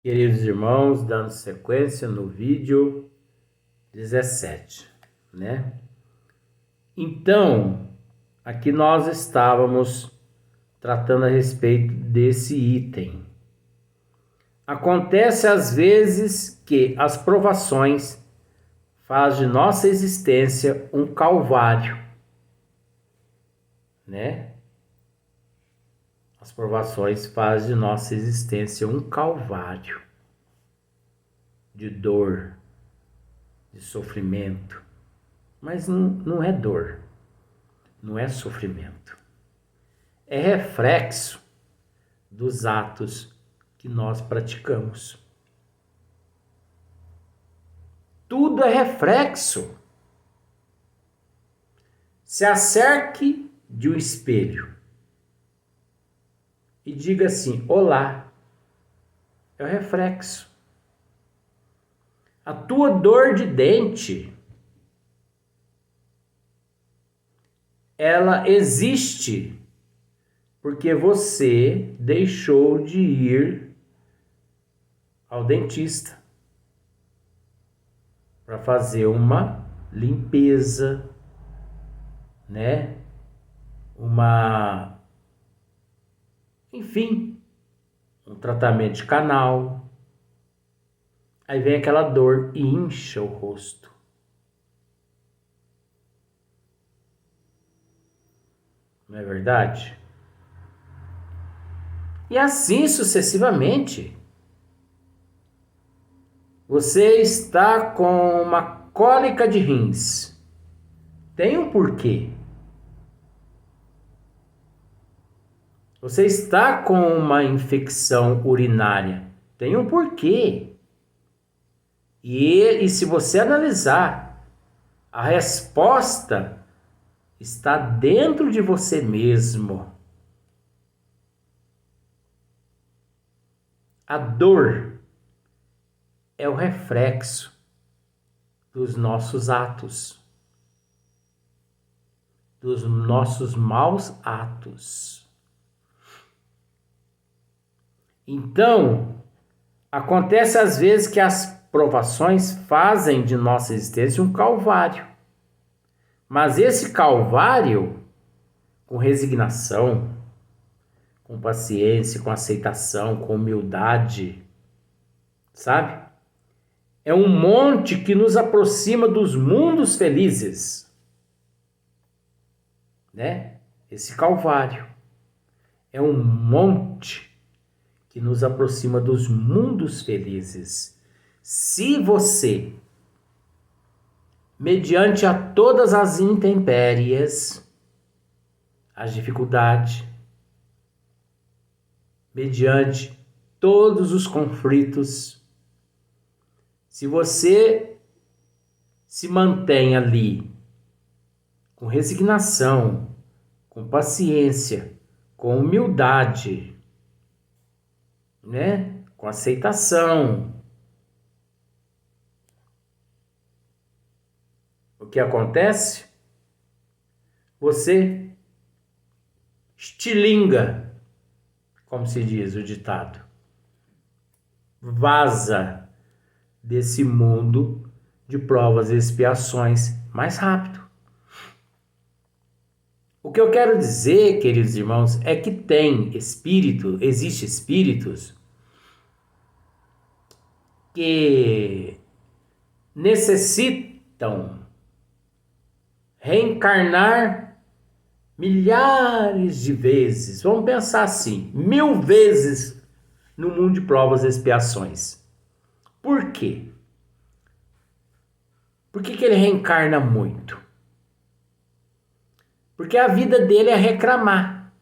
Queridos irmãos, dando sequência no vídeo 17, né? Então, aqui nós estávamos tratando a respeito desse item. Acontece às vezes que as provações fazem de nossa existência um calvário, né? As provações fazem de nossa existência um calvário de dor, de sofrimento. Mas não é dor, não é sofrimento. É reflexo dos atos que nós praticamos. Tudo é reflexo. Se acerque de um espelho e diga assim: olá. É o reflexo. A tua dor de dente, ela existe porque você deixou de ir ao dentista para fazer uma limpeza, né? Enfim, um tratamento de canal. Aí vem aquela dor e incha o rosto. Não é verdade? E assim sucessivamente. Você está com uma cólica de rins. Tem um porquê. Você está com uma infecção urinária. Tem um porquê. E se você analisar, a resposta está dentro de você mesmo. A dor é o reflexo dos nossos atos, dos nossos maus atos. Então, acontece às vezes que as provações fazem de nossa existência um calvário. Mas esse calvário, com resignação, com paciência, com aceitação, com humildade, sabe? É um monte que nos aproxima dos mundos felizes, né? Esse calvário é um monte que nos aproxima dos mundos felizes. Se você, mediante a todas as intempéries, as dificuldades, mediante todos os conflitos, se você se mantém ali com resignação, com paciência, com humildade, né? Com aceitação, o que acontece? Você estilinga, como se diz o ditado, vaza desse mundo de provas e expiações mais rápido. O que eu quero dizer, queridos irmãos, é que existe espíritos que necessitam reencarnar milhares de vezes, vamos pensar assim, 1000 vezes no mundo de provas e expiações. Por quê? Por que ele reencarna muito? Porque a vida dele é reclamar.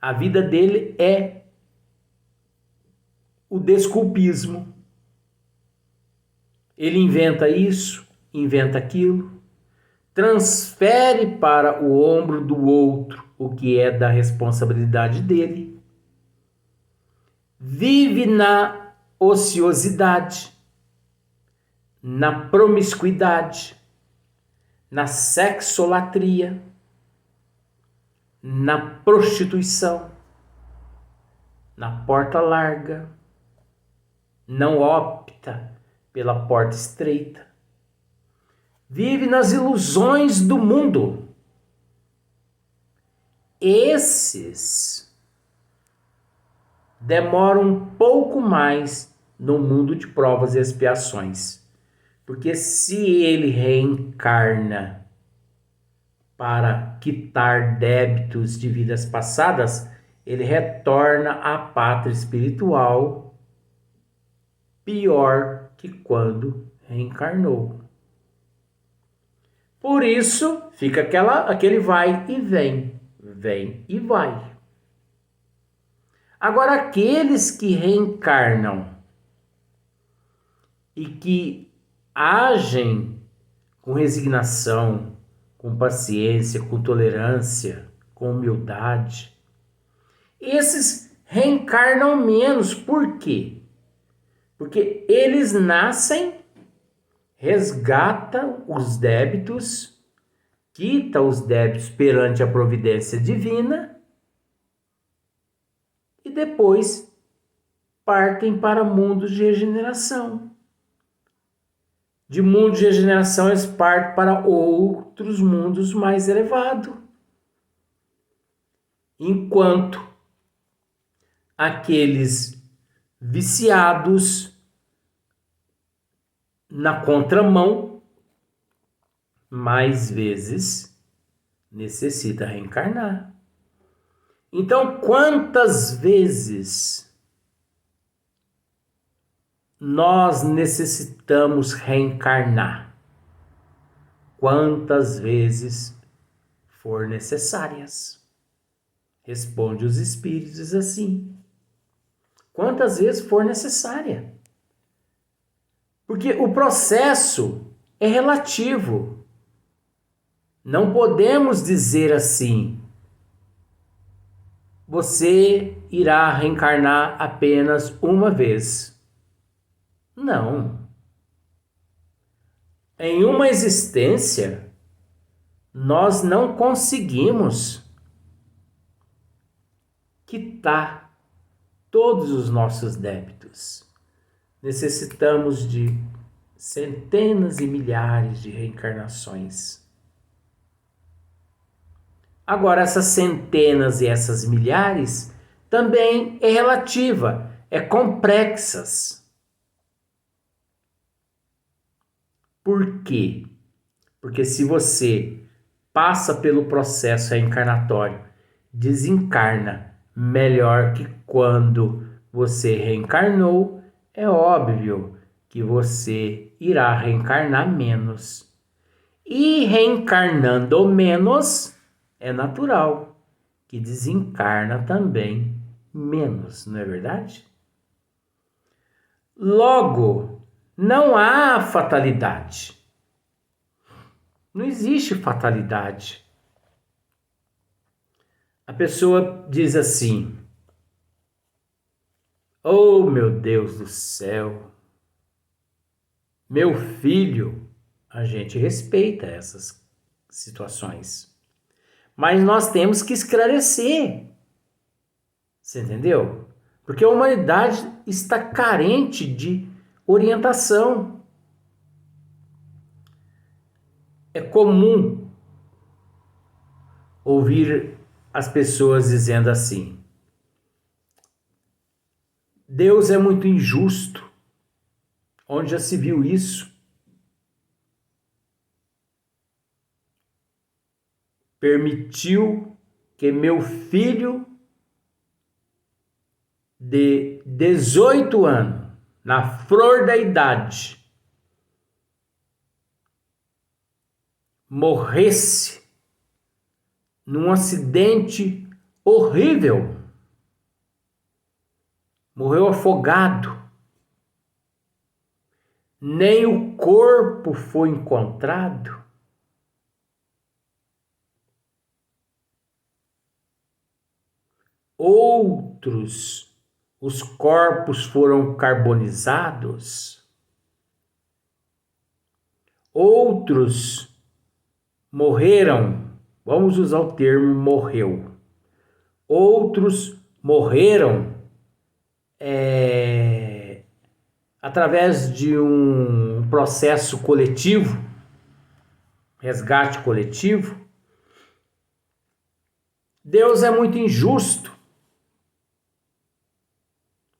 A vida dele é o desculpismo. Ele inventa isso, inventa aquilo, transfere para o ombro do outro o que é da responsabilidade dele. Vive na ociosidade, na promiscuidade, na sexolatria, na prostituição, na porta larga, não opta pela porta estreita. Vive nas ilusões do mundo. Esses demoram um pouco mais no mundo de provas e expiações. Porque se ele reencarna para quitar débitos de vidas passadas, ele retorna à pátria espiritual pior que quando reencarnou. Por isso, fica aquele vai e vem e vai. Agora, aqueles que reencarnam e que agem com resignação, com paciência, com tolerância, com humildade, esses reencarnam menos. Por quê? Porque eles nascem, resgatam os débitos, quitam os débitos perante a providência divina e depois partem para mundos de regeneração. De mundo de regeneração eles partem para outros mundos mais elevados. Enquanto aqueles viciados na contramão, mais vezes necessita reencarnar. Então, quantas vezes nós necessitamos reencarnar? Quantas vezes for necessárias? Responde os espíritos assim: quantas vezes for necessária. Porque o processo é relativo. Não podemos dizer assim: você irá reencarnar apenas uma vez. Não. Em uma existência, nós não conseguimos quitar todos os nossos débitos. Necessitamos de centenas e milhares de reencarnações. Agora, essas centenas e essas milhares também é relativa, é complexas. Por quê? Porque se você passa pelo processo reencarnatório, desencarna melhor que quando você reencarnou, é óbvio que você irá reencarnar menos. E reencarnando menos, é natural que desencarna também menos, não é verdade? Logo, não há fatalidade. Não existe fatalidade. A pessoa diz assim: oh, meu Deus do céu, meu filho. A gente respeita essas situações, mas nós temos que esclarecer. Você entendeu? Porque a humanidade está carente de orientação. É comum ouvir as pessoas dizendo assim: Deus é muito injusto. Onde já se viu isso? Permitiu que meu filho de 18 anos, na flor da idade, morresse num acidente horrível. Morreu afogado. Nem o corpo foi encontrado. Outros, os corpos foram carbonizados. Outros morreram, vamos usar o termo morreu. Outros morreram através de um processo coletivo, resgate coletivo, Deus é muito injusto,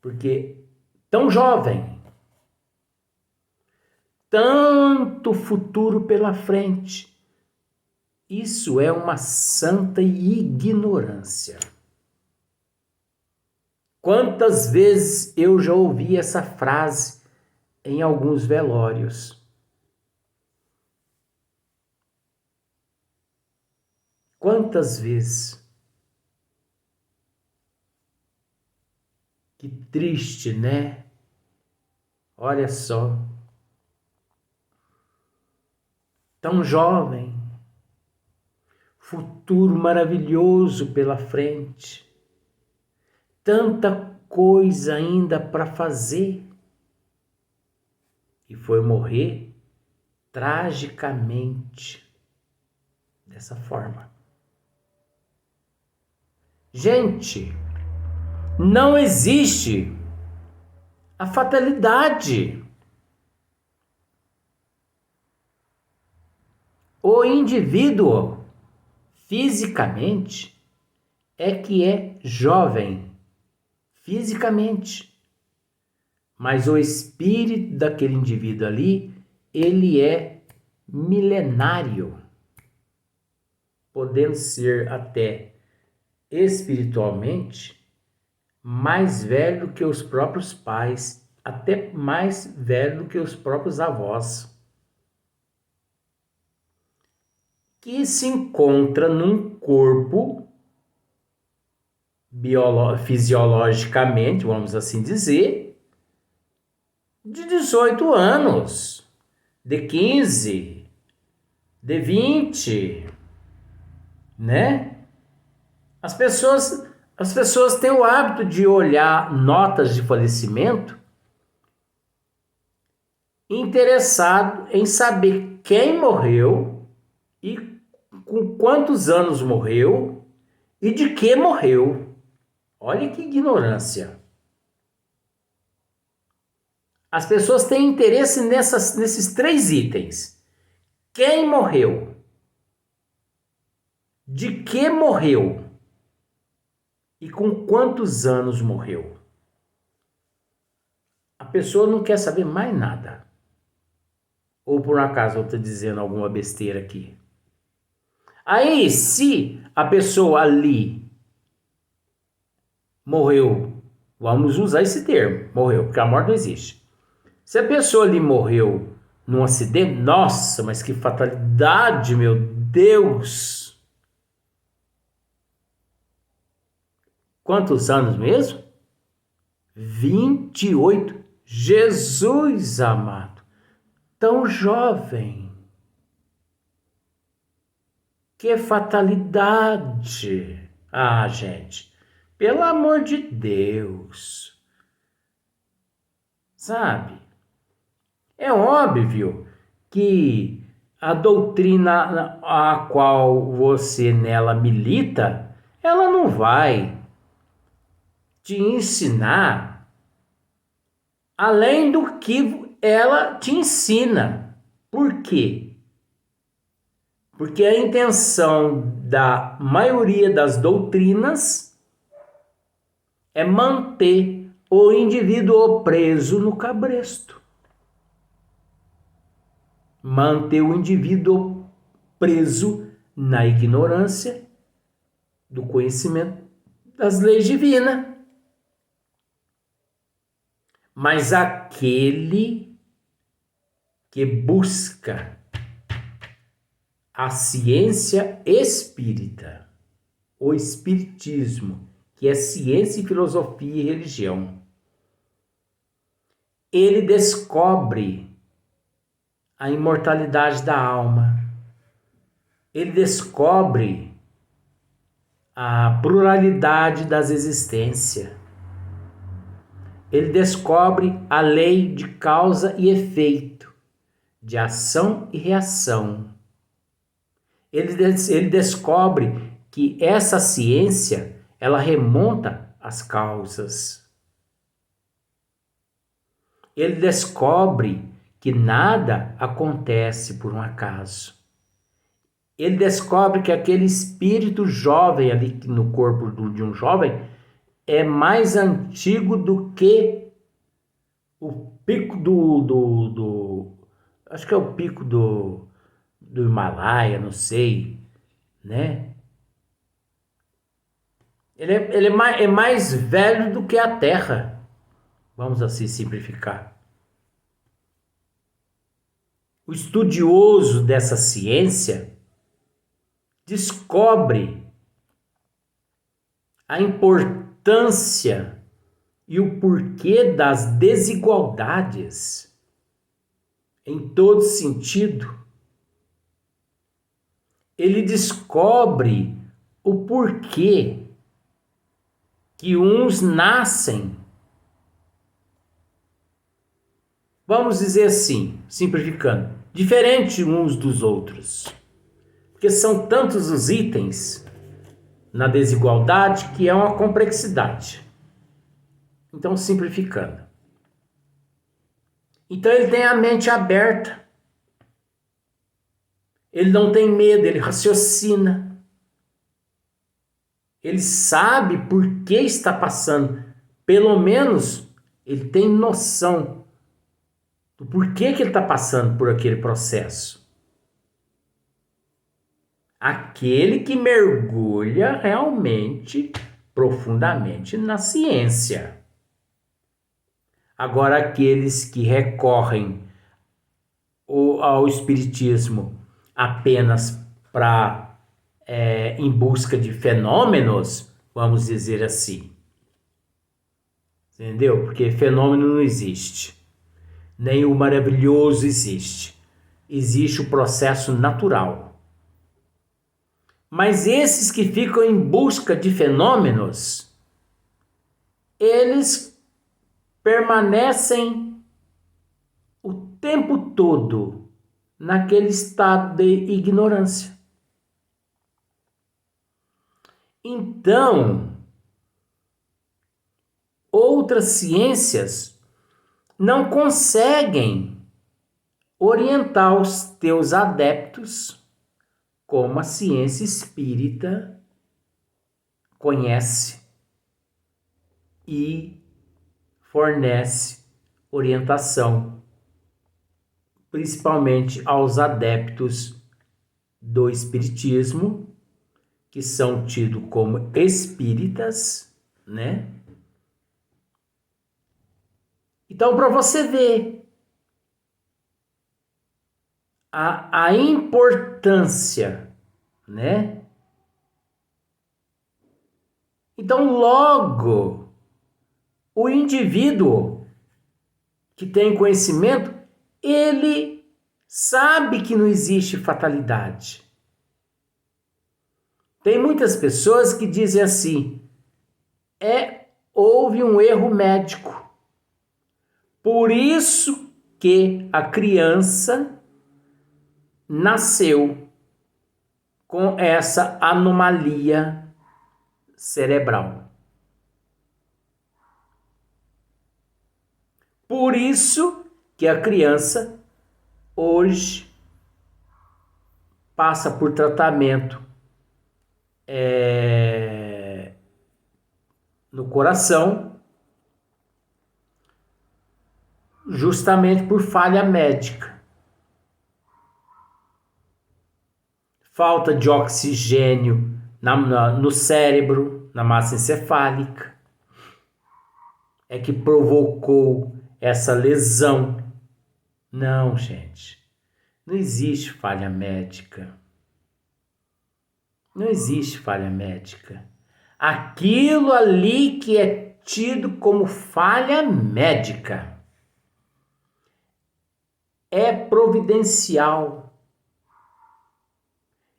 porque tão jovem, tanto futuro pela frente, isso é uma santa ignorância. Quantas vezes eu já ouvi essa frase em alguns velórios? Quantas vezes? Que triste, né? Olha só. Tão jovem, futuro maravilhoso pela frente, tanta coisa ainda para fazer, e foi morrer tragicamente dessa forma. Gente, não existe a fatalidade. O indivíduo, fisicamente, é que é jovem, fisicamente. Mas o espírito daquele indivíduo ali, ele é milenário, podendo ser até espiritualmente mais velho que os próprios pais, até mais velho que os próprios avós, que se encontra num corpo fisiologicamente, vamos assim dizer, de 18 anos, de 15, de 20, né? As pessoas têm o hábito de olhar notas de falecimento interessado em saber quem morreu e com quantos anos morreu e de que morreu. Olha que ignorância. As pessoas têm interesse nesses 3 itens. Quem morreu? De que morreu? E com quantos anos morreu? A pessoa não quer saber mais nada. Ou por acaso eu estou dizendo alguma besteira aqui? Aí, se a pessoa ali morreu, vamos usar esse termo, morreu, porque a morte não existe. Se a pessoa ali morreu num acidente, nossa, mas que fatalidade, meu Deus! Quantos anos mesmo? 28. Jesus amado, tão jovem. Que fatalidade! Ah, gente, pelo amor de Deus. Sabe? É óbvio que a doutrina a qual você nela milita, ela não vai te ensinar além do que ela te ensina. Por quê? Porque a intenção da maioria das doutrinas é manter o indivíduo preso no cabresto. Manter o indivíduo preso na ignorância do conhecimento das leis divinas. Mas aquele que busca a ciência espírita, o espiritismo, que é ciência, filosofia e religião, ele descobre a imortalidade da alma, ele descobre a pluralidade das existências, ele descobre a lei de causa e efeito, de ação e reação. Ele descobre que essa ciência, ela remonta às causas. ele descobre que nada acontece por um acaso. Ele descobre que aquele espírito jovem ali no corpo de um jovem é mais antigo do que o pico acho que é o pico do Himalaia, não sei, né? É mais velho do que a Terra, vamos assim simplificar. O estudioso dessa ciência descobre a importância e o porquê das desigualdades em todo sentido. Ele descobre o porquê que uns nascem, vamos dizer assim, simplificando, diferente uns dos outros. Porque são tantos os itens na desigualdade que é uma complexidade. Então, simplificando. Então, ele tem a mente aberta. Ele não tem medo, ele raciocina. Ele sabe por que está passando. Pelo menos, ele tem noção do porquê que ele está passando por aquele processo. Aquele que mergulha realmente, profundamente na ciência. Agora, aqueles que recorrem ao espiritismo apenas em busca de fenômenos, vamos dizer assim. Entendeu? Porque fenômeno não existe. Nem o maravilhoso existe. Existe o processo natural. Mas esses que ficam em busca de fenômenos, eles permanecem o tempo todo naquele estado de ignorância. Então, outras ciências não conseguem orientar os teus adeptos como a ciência espírita conhece e fornece orientação, principalmente aos adeptos do espiritismo, que são tidos como espíritas, né? Então, para você ver a importância, né? Então, logo, o indivíduo que tem conhecimento, ele sabe que não existe fatalidade. Tem muitas pessoas que dizem assim, houve um erro médico. Por isso que a criança nasceu com essa anomalia cerebral. Por isso que a criança hoje passa por tratamento no coração, justamente por falha médica. Falta de oxigênio no cérebro, na massa encefálica, é que provocou essa lesão. Não, gente, não existe falha médica. Não existe falha médica. Aquilo ali que é tido como falha médica é providencial.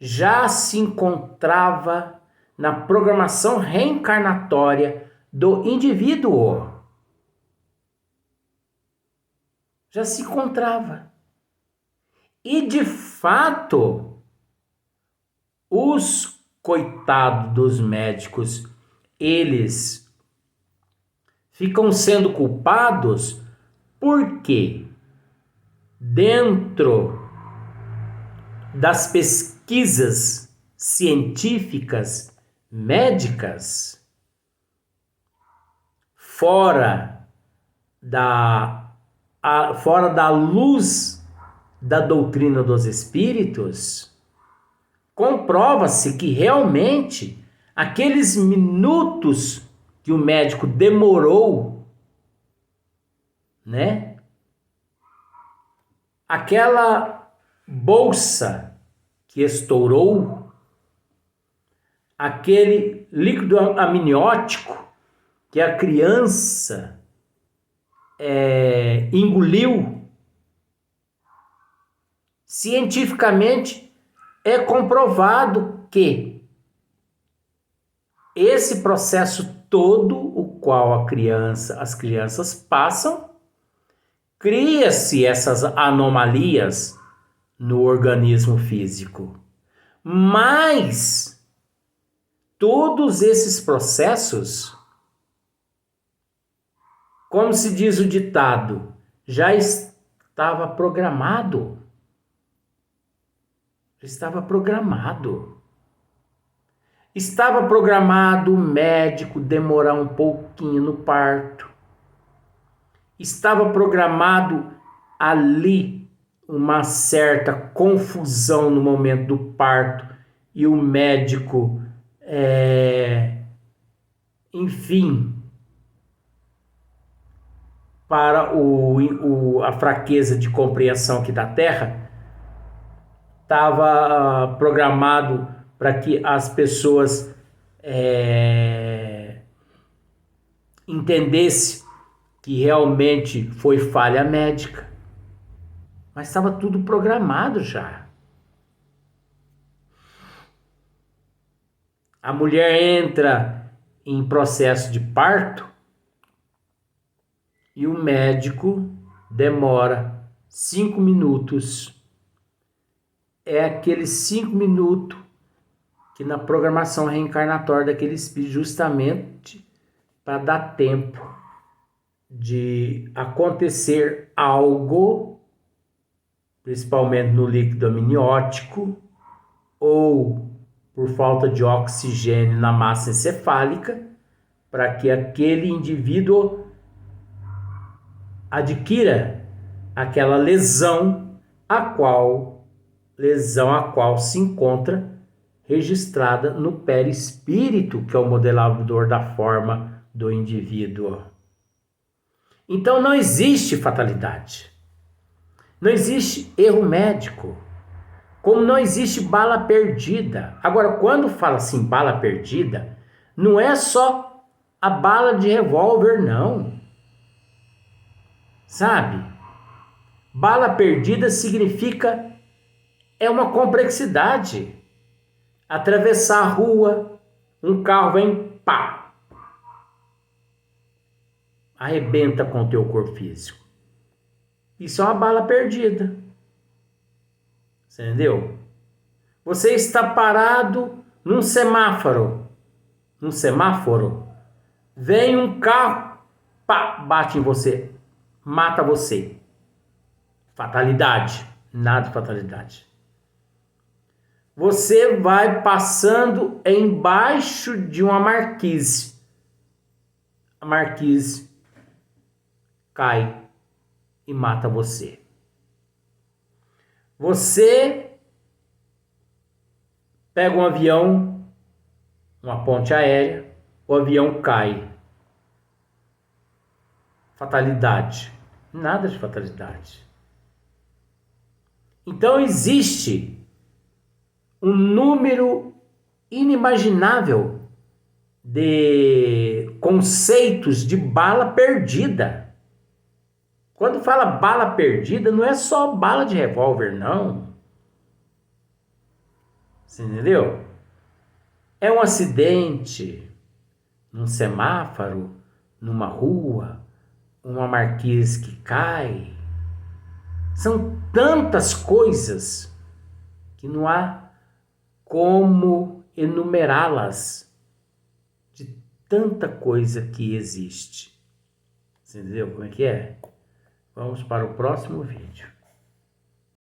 Já se encontrava na programação reencarnatória do indivíduo. Já se encontrava. E, de fato, os coitados dos médicos, eles ficam sendo culpados Porque dentro das pesquisas científicas, médicas, fora da luz da doutrina dos espíritos, comprova-se que realmente aqueles minutos que o médico demorou, né? Aquela bolsa que estourou, aquele líquido amniótico que a criança engoliu, cientificamente é comprovado que esse processo todo, o qual as crianças passam, cria-se essas anomalias no organismo físico. Mas todos esses processos, como se diz o ditado, já estava programado. Estava programado. Estava programado o médico demorar um pouquinho no parto. Estava programado ali uma certa confusão no momento do parto e o médico, enfim, para a fraqueza de compreensão aqui da Terra, estava programado para que as pessoas entendessem que realmente foi falha médica. Mas estava tudo programado já. A mulher entra em processo de parto e o médico demora 5 minutos. É aqueles 5 minutos que na programação reencarnatória daquele espírito, justamente para dar tempo de acontecer algo, principalmente no líquido amniótico, ou por falta de oxigênio na massa encefálica, para que aquele indivíduo adquira aquela lesão a qual se encontra registrada no perispírito, que é o modelador da forma do indivíduo. Então não existe fatalidade. Não existe erro médico. Como não existe bala perdida. Agora, quando fala assim, bala perdida, não é só a bala de revólver, não. Sabe? Bala perdida significa uma complexidade. Atravessar a rua, um carro vem, pá, arrebenta com o teu corpo físico. Isso é uma bala perdida. Você entendeu? Você está parado num semáforo. Vem um carro, pá, bate em você, mata você. Fatalidade. Nada de fatalidade. Você vai passando embaixo de uma marquise. A marquise cai e mata você. Você pega um avião, uma ponte aérea, o avião cai. Fatalidade. Nada de fatalidade. Então existe um número inimaginável de conceitos de bala perdida. Quando fala bala perdida, não é só bala de revólver, não. Você entendeu? É um acidente num semáforo, numa rua, uma marquise que cai. São tantas coisas que não há como enumerá-las, tanta coisa que existe. Você entendeu como é que é? Vamos para o próximo vídeo.